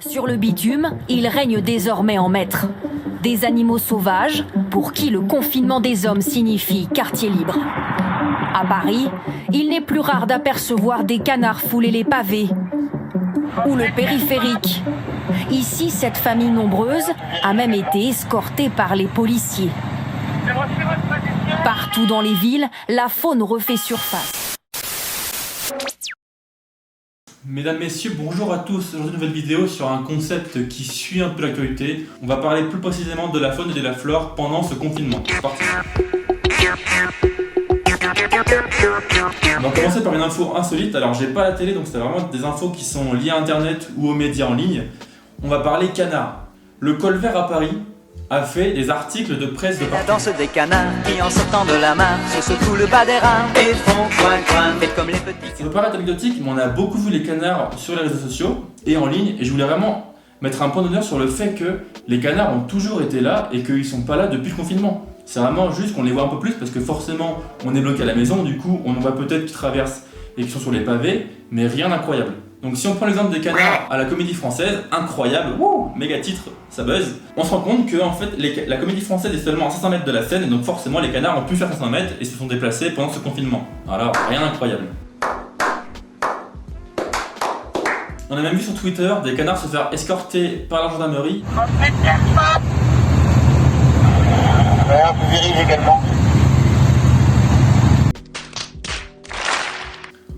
Sur le bitume, il règne désormais en maître. Des animaux sauvages, pour qui le confinement des hommes signifie quartier libre. À Paris, il n'est plus rare d'apercevoir des canards fouler les pavés ou le périphérique. Ici, cette famille nombreuse a même été escortée par les policiers. Partout dans les villes, la faune refait surface. Mesdames, Messieurs, bonjour à tous. Aujourd'hui, une nouvelle vidéo sur un concept qui suit un peu l'actualité. On va parler plus précisément de la faune et de la flore pendant ce confinement. C'est parti. On va commencer par une info insolite. Alors, j'ai pas la télé, donc c'est vraiment des infos qui sont liées à Internet ou aux médias en ligne. On va parler canard. Le Colvert à Paris a fait des articles de presse de partout. La danse des canards qui en sortant de la mare se secouent le bas des reins et font coin coin, fait comme les petits. Ça peut paraître anecdotique, mais on a beaucoup vu les canards sur les réseaux sociaux et en ligne, et je voulais vraiment mettre un point d'honneur sur le fait que les canards ont toujours été là et qu'ils sont pas là depuis le confinement. C'est vraiment juste qu'on les voit un peu plus parce que forcément on est bloqué à la maison, du coup on en voit peut-être qui traversent et qui sont sur les pavés, mais rien d'incroyable. Donc si on prend l'exemple des canards à la Comédie Française, incroyable, méga titre, ça buzz, on se rend compte que en fait, la Comédie Française est seulement à 500 mètres de la scène et donc forcément les canards ont pu faire 500 mètres et se sont déplacés pendant ce confinement. Alors rien d'incroyable. On a même vu sur Twitter des canards se faire escorter par la gendarmerie. Un peu viril également.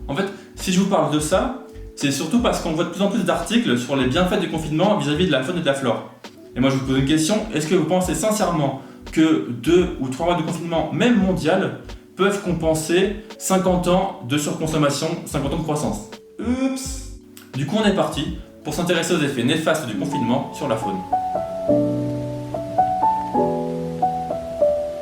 En fait, si je vous parle de ça, c'est surtout parce qu'on voit de plus en plus d'articles sur les bienfaits du confinement vis-à-vis de la faune et de la flore. Et moi je vous pose une question, est-ce que vous pensez sincèrement que 2 ou 3 mois de confinement, même mondial, peuvent compenser 50 ans de surconsommation, 50 ans de croissance? Oups! Du coup on est parti pour s'intéresser aux effets néfastes du confinement sur la faune.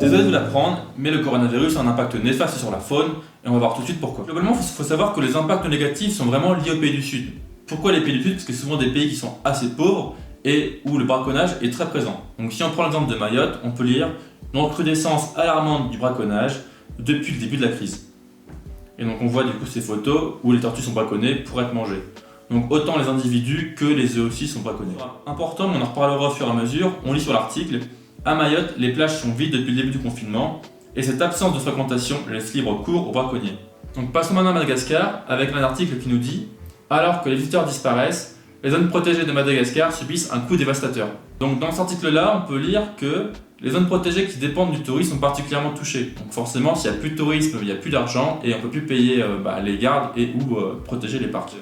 Désolé de vous l'apprendre, mais le coronavirus a un impact néfaste sur la faune et on va voir tout de suite pourquoi. Globalement, il faut savoir que les impacts négatifs sont vraiment liés aux pays du Sud. Pourquoi les pays du Sud? Parce que c'est souvent des pays qui sont assez pauvres et où le braconnage est très présent. Donc si on prend l'exemple de Mayotte, on peut lire une recrudescence alarmante du braconnage depuis le début de la crise. Et donc on voit du coup ces photos où les tortues sont braconnées pour être mangées. Donc autant les individus que les œufs aussi sont braconnés. Important, mais on en reparlera au fur et à mesure, on lit sur l'article. À Mayotte, les plages sont vides depuis le début du confinement et cette absence de fréquentation laisse libre cours aux braconniers. Donc passons maintenant à Madagascar avec un article qui nous dit « Alors que les visiteurs disparaissent, les zones protégées de Madagascar subissent un coup dévastateur ». Donc dans cet article-là, on peut lire que les zones protégées qui dépendent du tourisme sont particulièrement touchées. Donc forcément, s'il n'y a plus de tourisme, il n'y a plus d'argent et on ne peut plus payer les gardes et ou protéger les parcs.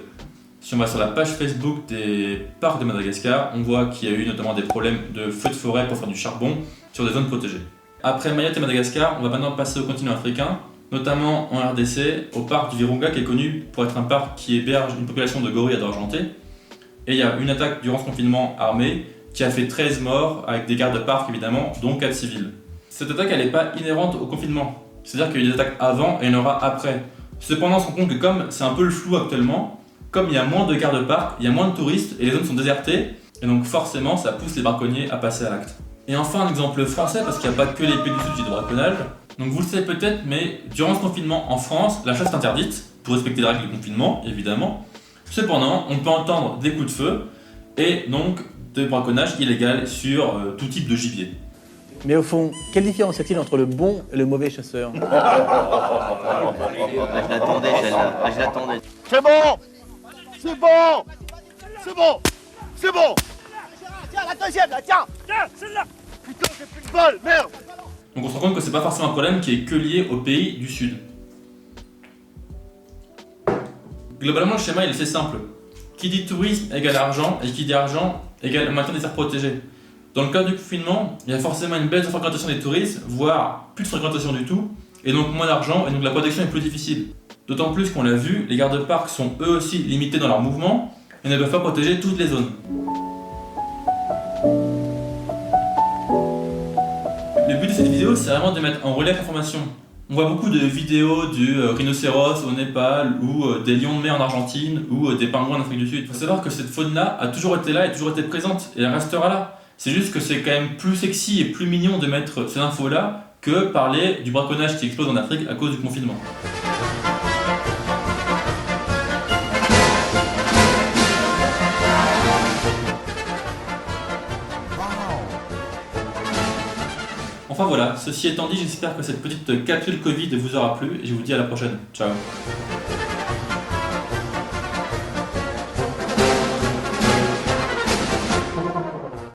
Si on va sur la page Facebook des parcs de Madagascar, on voit qu'il y a eu notamment des problèmes de feux de forêt pour faire du charbon sur des zones protégées. Après Mayotte et Madagascar, on va maintenant passer au continent africain, notamment en RDC, au parc du Virunga qui est connu pour être un parc qui héberge une population de gorilles argentés. Et il y a une attaque durant ce confinement armé qui a fait 13 morts avec des gardes de parc évidemment, dont 4 civils. Cette attaque elle n'est pas inhérente au confinement, c'est-à-dire qu'il y a eu des attaques avant et il y en aura après. Cependant on se rend compte que comme c'est un peu le flou actuellement, comme il y a moins de gardes de parc, il y a moins de touristes et les zones sont désertées, et donc forcément ça pousse les braconniers à passer à l'acte. Et enfin un exemple français, parce qu'il n'y a pas que les pays du Sud qui de braconnage. Donc vous le savez peut-être, mais durant ce confinement en France, la chasse est interdite, pour respecter les règles du confinement évidemment. Cependant, on peut entendre des coups de feu, et donc de braconnage illégal sur tout type de gibier. Mais au fond, quelle différence y a-t-il entre le bon et le mauvais chasseur? Je l'attendais celle-là, je l'attendais. C'est bon. C'est bon. C'est bon. C'est bon. Tiens, la deuxième là, tiens. Tiens, celle-là. Putain, j'ai plus de balle, merde. Donc on se rend compte que c'est pas forcément un problème qui est que lié aux pays du Sud. Globalement, le schéma il est assez simple. Qui dit tourisme égale argent, et qui dit argent égale maintien des aires protégées. Dans le cas du confinement, il y a forcément une baisse de fréquentation des touristes, voire plus de fréquentation du tout, et donc moins d'argent, et donc la protection est plus difficile. D'autant plus qu'on l'a vu, les gardes-parcs sont eux aussi limités dans leur mouvement, et ne peuvent pas protéger toutes les zones. Le but de cette vidéo, c'est vraiment de mettre en relief l'information. On voit beaucoup de vidéos du rhinocéros au Népal, ou des lions de mer en Argentine, ou des pingouins en Afrique du Sud. Il faut savoir que cette faune-là a toujours été là et toujours été présente, et elle restera là. C'est juste que c'est quand même plus sexy et plus mignon de mettre ces infos-là que parler du braconnage qui explose en Afrique à cause du confinement. Enfin voilà, ceci étant dit, j'espère que cette petite capsule Covid vous aura plu et je vous dis à la prochaine. Ciao.